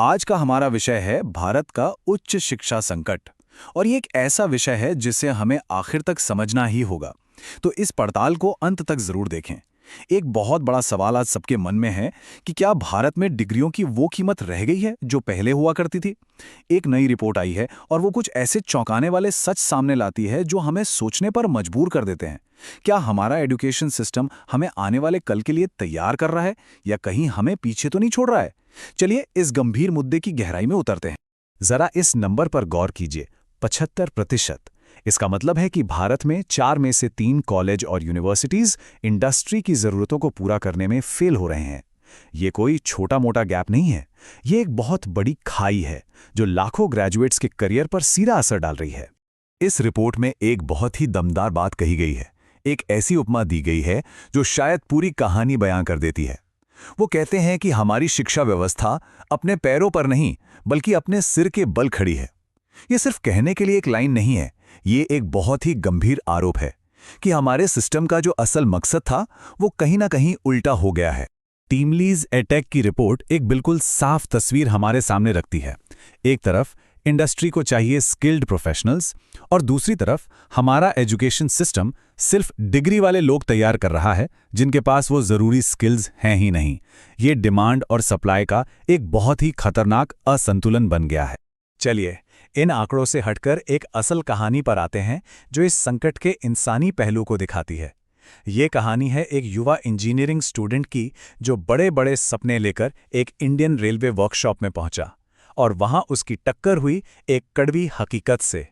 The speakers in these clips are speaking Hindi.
आज का हमारा विषय है भारत का उच्च शिक्षा संकट। और ये एक ऐसा विषय है जिसे हमें आखिर तक समझना ही होगा। तो इस पड़ताल को अंत तक जरूर देखें। एक बहुत बड़ा सवाल आज सबके मन में है कि क्या भारत में डिग्रियों की वो कीमत रह गई है जो पहले हुआ करती थी। एक नई रिपोर्ट आई है और वो कुछ ऐसे चौंकाने वाले सच सामने लाती है जो हमें सोचने पर मजबूर कर देते हैं। क्या हमारा एजुकेशन सिस्टम हमें आने वाले कल के लिए तैयार कर रहा है या कहीं हमें पीछे तो नहीं छोड़ रहा है। चलिए इस गंभीर मुद्दे की गहराई में उतरते हैं। जरा इस नंबर पर गौर कीजिए, 75%। इसका मतलब है कि भारत में 4 में से 3 कॉलेज और यूनिवर्सिटीज इंडस्ट्री की जरूरतों को पूरा करने में फेल हो रहे हैं। ये कोई छोटा मोटा गैप नहीं है, ये एक बहुत बड़ी खाई है जो लाखों ग्रेजुएट्स के करियर पर सीधा असर डाल रही है। इस रिपोर्ट में एक बहुत ही दमदार बात कही गई है। एक ऐसी उपमा दी गई है जो शायद पूरी कहानी बयां कर देती है। वो कहते हैं कि हमारी शिक्षा व्यवस्था अपने पैरों पर नहीं बल्कि अपने सिर के बल खड़ी है। ये सिर्फ कहने के लिए एक लाइन नहीं है, ये एक बहुत ही गंभीर आरोप है कि हमारे सिस्टम का जो असल मकसद था वो कहीं ना कहीं उल्टा हो गया है। टीमलीज अटैक की रिपोर्ट एक बिल्कुल साफ तस्वीर हमारे सामने रखती है। एक तरफ इंडस्ट्री को चाहिए स्किल्ड प्रोफेशनल्स और दूसरी तरफ हमारा एजुकेशन सिस्टम सिर्फ डिग्री वाले लोग तैयार कर रहा है जिनके पास वो ज़रूरी स्किल्स हैं ही नहीं। ये डिमांड और सप्लाई का एक बहुत ही खतरनाक असंतुलन बन गया है। चलिए इन आंकड़ों से हटकर एक असल कहानी पर आते हैं जो इस संकट के इंसानी पहलू को दिखाती है। ये कहानी है एक युवा इंजीनियरिंग स्टूडेंट की जो बड़े बड़े सपने लेकर एक इंडियन रेलवे वर्कशॉप में पहुंचा और वहां उसकी टक्कर हुई एक कड़वी हकीकत से।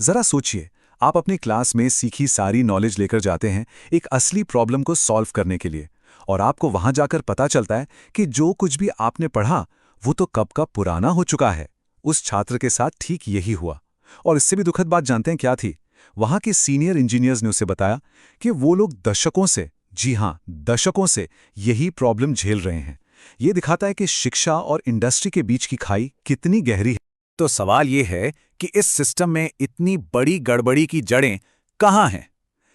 जरा सोचिए, आप अपनी क्लास में सीखी सारी नॉलेज लेकर जाते हैं एक असली प्रॉब्लम को सॉल्व करने के लिए, और आपको वहां जाकर पता चलता है कि जो कुछ भी आपने पढ़ा वो तो कब का पुराना हो चुका है। उस छात्र के साथ ठीक यही हुआ। और इससे भी दुखद बात जानते हैं क्या थी? वहां के सीनियर इंजीनियर्स ने उसे बताया कि वो लोग दशकों से, जी हां दशकों से, यही प्रॉब्लम झेल रहे हैं। ये दिखाता है कि शिक्षा और इंडस्ट्री के बीच की खाई कितनी गहरी है। तो सवाल ये है कि इस सिस्टम में इतनी बड़ी गड़बड़ी की जड़ें कहां हैं?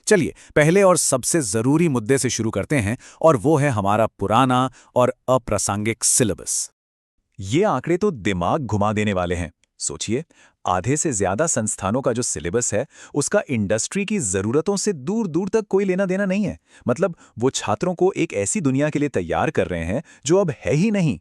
चलिए पहले और सबसे जरूरी मुद्दे से शुरू करते हैं, और वो है हमारा पुराना और अप्रासंगिक सिलेबस। ये आंकड़े तो दिमाग घुमा देने वाले हैं। सोचिए, आधे से ज्यादा संस्थानों का जो सिलेबस है उसका इंडस्ट्री की जरूरतों से दूर दूर तक कोई लेना देना नहीं है। मतलब वो छात्रों को एक ऐसी दुनिया के लिए तैयार कर रहे हैं जो अब है ही नहीं।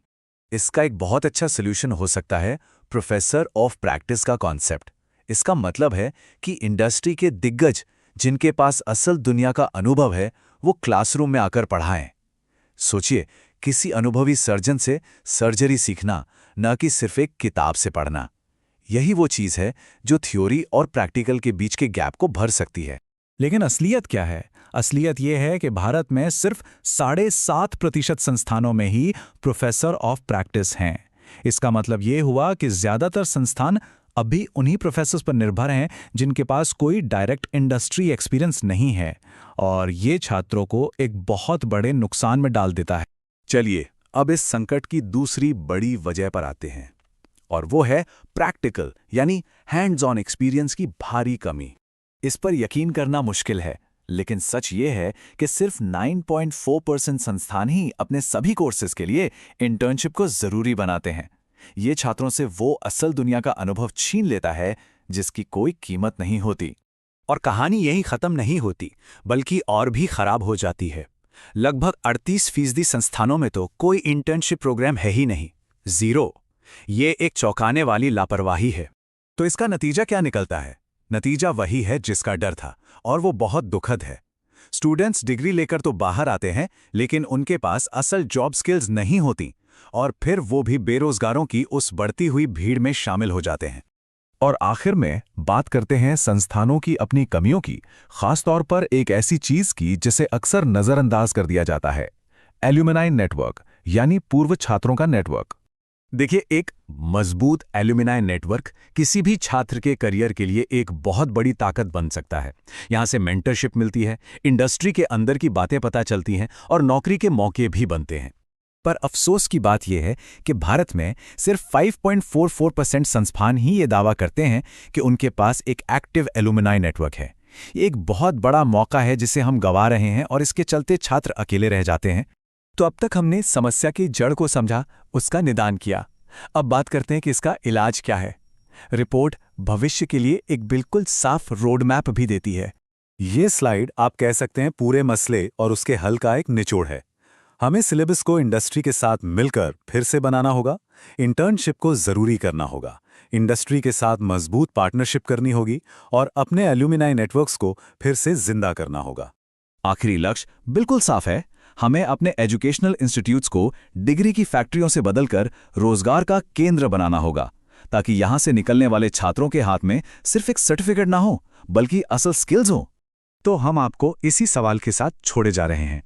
इसका एक बहुत अच्छा सोल्यूशन हो सकता है प्रोफेसर ऑफ प्रैक्टिस का कॉन्सेप्ट। इसका मतलब है कि इंडस्ट्री के दिग्गज जिनके पास असल दुनिया का अनुभव है वो क्लासरूम में आकर पढ़ाएं। सोचिए, किसी अनुभवी सर्जन से सर्जरी सीखना, न कि सिर्फ एक किताब से पढ़ना। यही वो चीज है जो थ्योरी और प्रैक्टिकल के बीच के गैप को भर सकती है। लेकिन असलियत क्या है? असलियत यह है कि भारत में सिर्फ 7.5% संस्थानों में ही प्रोफेसर ऑफ प्रैक्टिस हैं। इसका मतलब ये हुआ कि ज्यादातर संस्थान अभी उन्हीं प्रोफेसर्स पर निर्भर हैं जिनके पास कोई डायरेक्ट इंडस्ट्री एक्सपीरियंस नहीं है, और ये छात्रों को एक बहुत बड़े नुकसान में डाल देता है। चलिए अब इस संकट की दूसरी बड़ी वजह पर आते हैं, और वो है प्रैक्टिकल यानी हैंड्स ऑन एक्सपीरियंस की भारी कमी। इस पर यकीन करना मुश्किल है, लेकिन सच ये है कि सिर्फ 9.4% संस्थान ही अपने सभी कोर्सेज के लिए इंटर्नशिप को जरूरी बनाते हैं। ये छात्रों से वो असल दुनिया का अनुभव छीन लेता है जिसकी कोई कीमत नहीं होती। और कहानी यही खत्म नहीं होती, बल्कि और भी खराब हो जाती है। लगभग 38% संस्थानों में तो कोई इंटर्नशिप प्रोग्राम है ही नहीं, जीरो। ये एक चौंकाने वाली लापरवाही है। तो इसका नतीजा क्या निकलता है? नतीजा वही है जिसका डर था, और वो बहुत दुखद है। स्टूडेंट्स डिग्री लेकर तो बाहर आते हैं, लेकिन उनके पास असल जॉब स्किल्स नहीं होती, और फिर वो भी बेरोजगारों की उस बढ़ती हुई भीड़ में शामिल हो जाते हैं। और आखिर में बात करते हैं संस्थानों की अपनी कमियों की, खासतौर पर एक ऐसी चीज की जिसे अक्सर नजरअंदाज कर दिया जाता है, एल्यूमिनाई नेटवर्क, यानी पूर्व छात्रों का नेटवर्क। देखिए, एक मजबूत एल्यूमिनाई नेटवर्क किसी भी छात्र के करियर के लिए एक बहुत बड़ी ताकत बन सकता है। यहां से मेंटरशिप मिलती है, इंडस्ट्री के अंदर की बातें पता चलती हैं और नौकरी के मौके भी बनते हैं। पर अफसोस की बात यह है कि भारत में सिर्फ 5.44% संस्थान ही ये दावा करते हैं कि उनके पास एक एक्टिव एल्यूमिनाई नेटवर्क है। ये एक बहुत बड़ा मौका है जिसे हम गंवा रहे हैं, और इसके चलते छात्र अकेले रह जाते हैं। तो अब तक हमने समस्या की जड़ को समझा, उसका निदान किया। अब बात करते हैं कि इसका इलाज क्या है। रिपोर्ट भविष्य के लिए एक बिल्कुल साफ रोड मैप भी देती है। ये स्लाइड आप कह सकते हैं पूरे मसले और उसके हल का एक निचोड़ है। हमें सिलेबस को इंडस्ट्री के साथ मिलकर फिर से बनाना होगा, इंटर्नशिप को जरूरी करना होगा, इंडस्ट्री के साथ मजबूत पार्टनरशिप करनी होगी और अपने एल्यूमिनाई नेटवर्क्स को फिर से जिंदा करना होगा। आखिरी लक्ष्य बिल्कुल साफ है। हमें अपने एजुकेशनल इंस्टीट्यूट्स को डिग्री की फैक्ट्रियों से बदलकर रोजगार का केंद्र बनाना होगा, ताकि यहां से निकलने वाले छात्रों के हाथ में सिर्फ एक सर्टिफिकेट ना हो, बल्कि असल स्किल्स हो। तो हम आपको इसी सवाल के साथ छोड़े जा रहे हैं।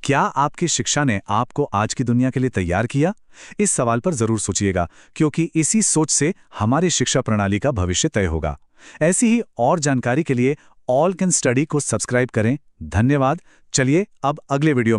क्या आपकी शिक्षा ने आपको आज की दुनिया के लिए तैयार किया? इस सवाल पर जरूर सोचिएगा, क्योंकि इसी सोच से हमारी शिक्षा प्रणाली का भविष्य तय होगा। ऐसी ही और जानकारी के लिए ऑल कैन स्टडी को सब्सक्राइब करें। धन्यवाद। चलिए अब अगले वीडियो में